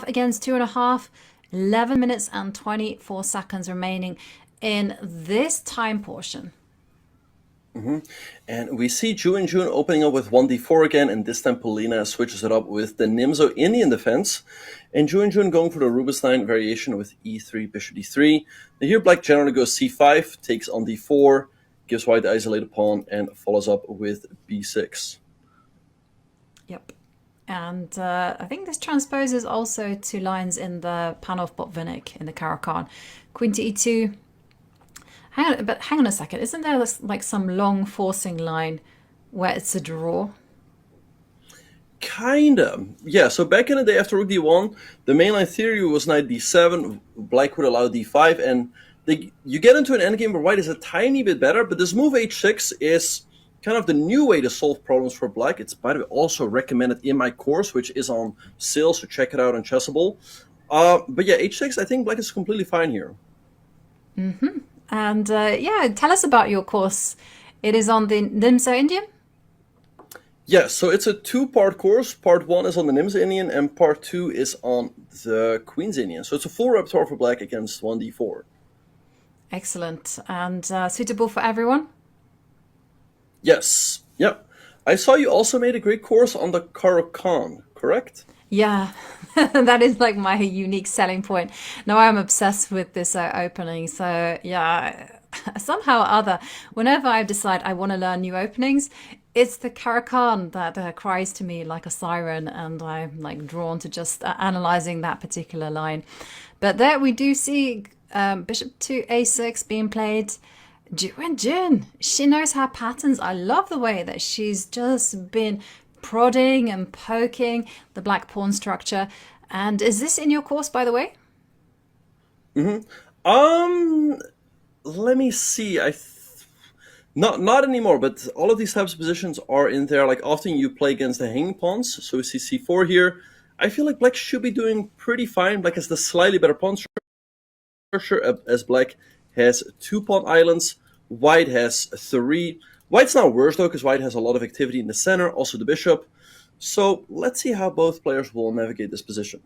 against 2.5. 11 minutes and 24 seconds remaining in this time portion. And we see Wenjun opening up with 1d4 again, and this time Polina switches it up with the Nimzo Indian defense. And Wenjun going for the Rubinstein variation with e3, bishop d3. Now here black generally goes c5, takes on d4, gives white the isolated pawn, and follows up with b6. Yep. And I think this transposes also to lines in the Panov Botvinnik in the Caro-Kann. Queen to e2. Hang on a second. Isn't there like some long forcing line where it's a draw? Kinda. Yeah, so back in the day after rook d1, the mainline theory was knight d7, black would allow d5, and you get into an endgame where white is a tiny bit better, but this move h6 is kind of the new way to solve problems for black. It's, by the way, also recommended in my course, which is on sale, so check it out on Chessable. But yeah, h6, I think black is completely fine here. And yeah, tell us about your course. It is on the Nimzo Indian? Yeah, so it's a two-part course. Part 1 is on the Nimzo Indian, and part 2 is on the Queen's Indian. So it's a full repertoire for black against 1d4. Excellent. And suitable for everyone? Yes. Yep. I saw you also made a great course on the Caro-Kann, correct? Yeah, that is like my unique selling point. Now I'm obsessed with this opening. So yeah, somehow or other, whenever I decide I want to learn new openings, it's the Caro-Kann that cries to me like a siren, and I'm like drawn to just analyzing that particular line. But there we do see bishop to a6 being played. Wenjun, she knows her patterns. I love the way that she's just been prodding and poking the black pawn structure. And is this in your course, by the way? Let me see. Not anymore, but all of these types of positions are in there. Like often you play against the hanging pawns, so we see c4 here. I feel like black should be doing pretty fine. Black has the slightly better pawn structure, as black has 2 pawn islands, white has 3. White's not worse though, because white has a lot of activity in the center, also the bishop. So let's see how both players will navigate this position.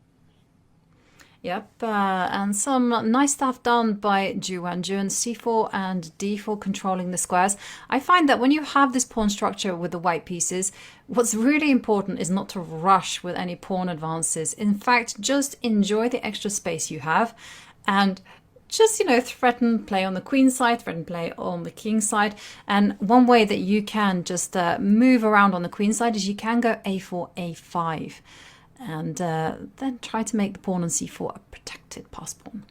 Yep, and some nice stuff done by Wenjun, c4 and d4 controlling the squares. I find that when you have this pawn structure with the white pieces, what's really important is not to rush with any pawn advances. In fact, just enjoy the extra space you have, and just, threaten play on the queen side, threaten play on the king side. And one way that you can just move around on the queen side is you can go a4, a5. And then try to make the pawn on c4 a protected pass pawn.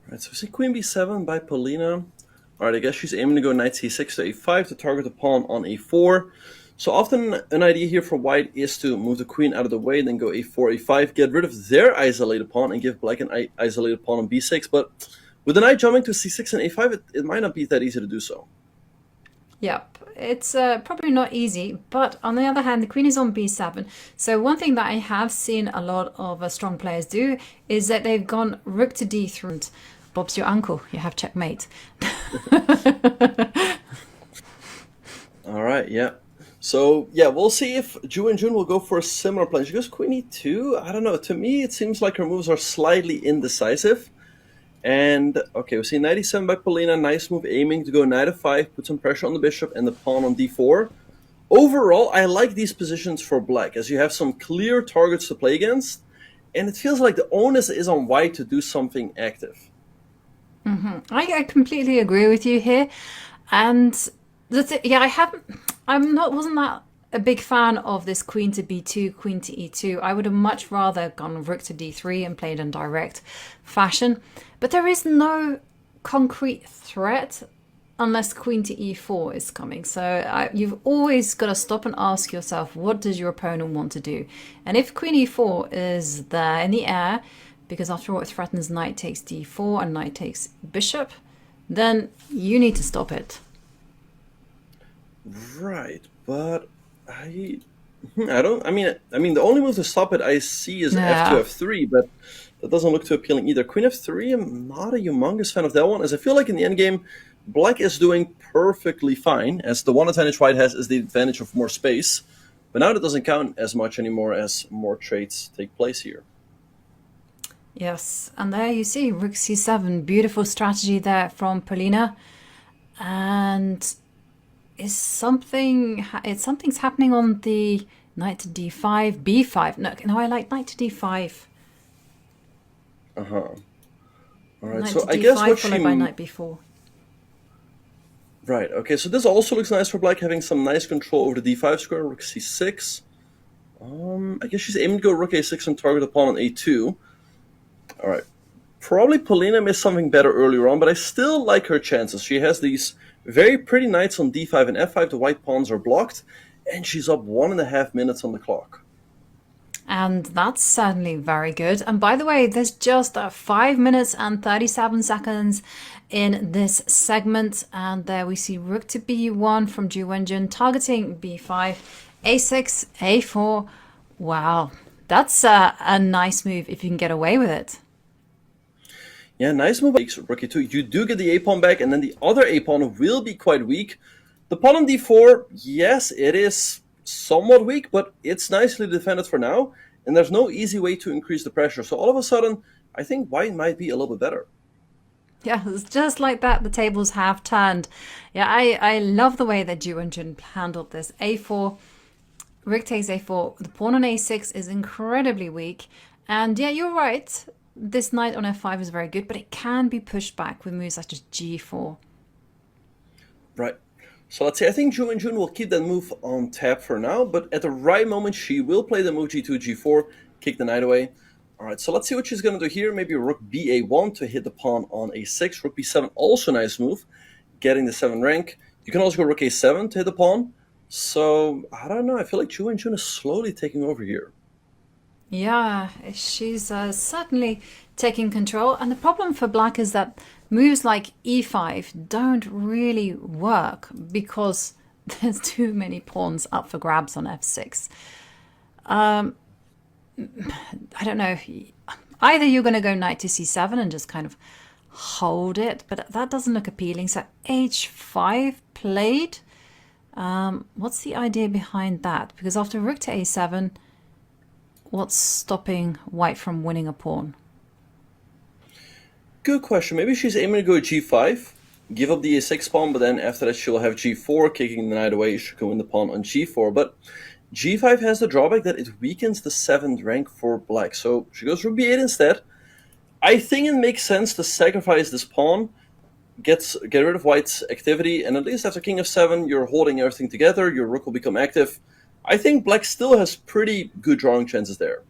Right, so we see queen b7 by Polina. All right, I guess she's aiming to go knight c6 to a5 to target the pawn on a4. So often an idea here for white is to move the queen out of the way, then go a4, a5, get rid of their isolated pawn and give black an isolated pawn on b6. But with the knight jumping to c6 and a5, it might not be that easy to do so. Yep, it's probably not easy, but on the other hand, the queen is on b7. So one thing that I have seen a lot of strong players do is that they've gone rook to d3. Bob's your uncle, you have checkmate. All right, yeah. So, yeah, we'll see if Wenjun will go for a similar plan. She goes queen e2. I don't know. To me, it seems like her moves are slightly indecisive. And, okay, we see knight e7 by Polina. Nice move, aiming to go knight f5, put some pressure on the bishop and the pawn on d4. Overall, I like these positions for black, as you have some clear targets to play against. And it feels like the onus is on white to do something active. I completely agree with you here. And wasn't that a big fan of this queen to b2, queen to e2. I would have much rather gone rook to d3 and played in direct fashion. But there is no concrete threat unless queen to e4 is coming. So you've always got to stop and ask yourself, what does your opponent want to do? And if queen e4 is there in the air, because after all it threatens knight takes d4 and knight takes bishop, then you need to stop it. Right, but I mean the only move to stop it I see is f2, f3, but that doesn't look too appealing either. Queen f3, I'm not a humongous fan of that one, as I feel like in the endgame, black is doing perfectly fine, as the one advantage white has is the advantage of more space. But now that doesn't count as much anymore as more trades take place here. Yes, and there you see rook c7. Beautiful strategy there from Polina. And something's happening on the knight to d5, b5. No, I like knight to d5. Uh-huh. All right, Knight so to I d5 guess what followed by knight b4. Right, okay, so this also looks nice for black, having some nice control over the d5 square, rook c6. I guess she's aiming to go rook a6 and target the pawn on a2. All right. Probably Polina missed something better earlier on, but I still like her chances. She has these very pretty knights on d5 and f5. The white pawns are blocked, and she's up 1.5 minutes on the clock. And that's certainly very good. And by the way, there's just 5 minutes and 37 seconds in this segment. And there we see rook to b1 from Wenjun, targeting b5, a6, a4. Wow, that's a nice move if you can get away with it. Yeah, nice move. Rook e2. You do get the a-pawn back, and then the other a-pawn will be quite weak. The pawn on d4, yes, it is somewhat weak, but it's nicely defended for now, and there's no easy way to increase the pressure. So all of a sudden, I think white might be a little bit better. Yeah, it's just like that. The tables have turned. Yeah, I love the way that Wenjun handled this. a4, rook takes a4. The pawn on a6 is incredibly weak. And yeah, you're right. This knight on f5 is very good, but it can be pushed back with moves such as g4. Right. So let's say I think Wenjun will keep that move on tap for now, but at the right moment she will play the move g2, g4, kick the knight away. All right, so let's see what she's going to do here. Maybe rook ba1 to hit the pawn on a6. Rook b7, also nice move, getting the 7 rank. You can also go rook a7 to hit the pawn. So, I don't know, I feel like Wenjun is slowly taking over here. Yeah, she's certainly taking control. And the problem for black is that moves like e5 don't really work because there's too many pawns up for grabs on f6. I don't know. Either you're going to go knight to c7 and just kind of hold it, but that doesn't look appealing. So h5 played. What's the idea behind that? Because after rook to a7... what's stopping white from winning a pawn? Good question. Maybe she's aiming to go g5, give up the a6 pawn, but then after that she'll have g4, kicking the knight away. She can win the pawn on g4. But g5 has the drawback that it weakens the 7th rank for black. So she goes rook b8 instead. I think it makes sense to sacrifice this pawn, get rid of white's activity, and at least after king f7, you're holding everything together. Your rook will become active. I think black still has pretty good drawing chances there.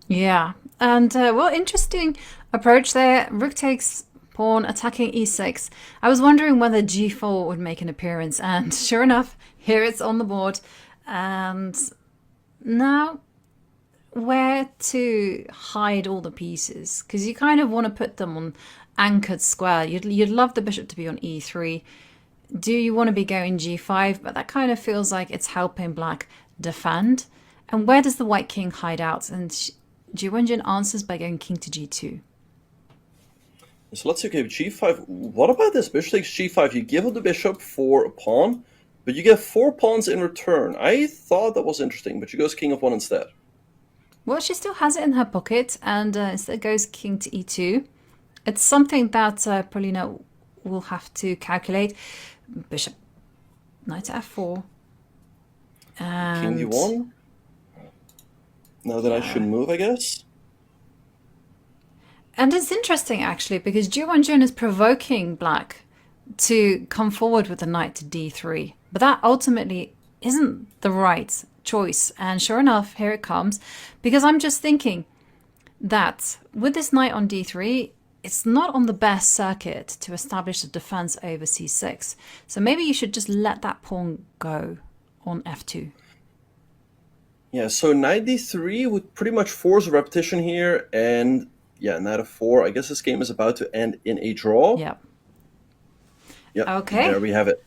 Yeah, and well, interesting approach there. Rook takes pawn, attacking e6. I was wondering whether g4 would make an appearance, and sure enough, here it's on the board. And now, where to hide all the pieces? Because you kind of want to put them on anchored square. You'd love the bishop to be on e3. Do you want to be going g5? But that kind of feels like it's helping black defend. And where does the white king hide out? And Wenjun answers by going king to g2. So let's see, okay, g5. What about this? Bishop takes g5. You give up the bishop for a pawn, but you get 4 pawns in return. I thought that was interesting, but she goes king of 1 instead. Well, she still has it in her pocket, and instead goes king to e2. It's something that Polina will have to calculate. Bishop, knight to f4. And king d1. Now that I should move, I guess. And it's interesting, actually, because Wenjun is provoking black to come forward with the knight to d3. But that ultimately isn't the right choice. And sure enough, here it comes. Because I'm just thinking that with this knight on d3, it's not on the best circuit to establish a defense over c6. So maybe you should just let that pawn go on f2. Yeah, so knight d3 would pretty much force a repetition here, and yeah, knight f4. I guess this game is about to end in a draw. Yep. Yep. Okay. There we have it.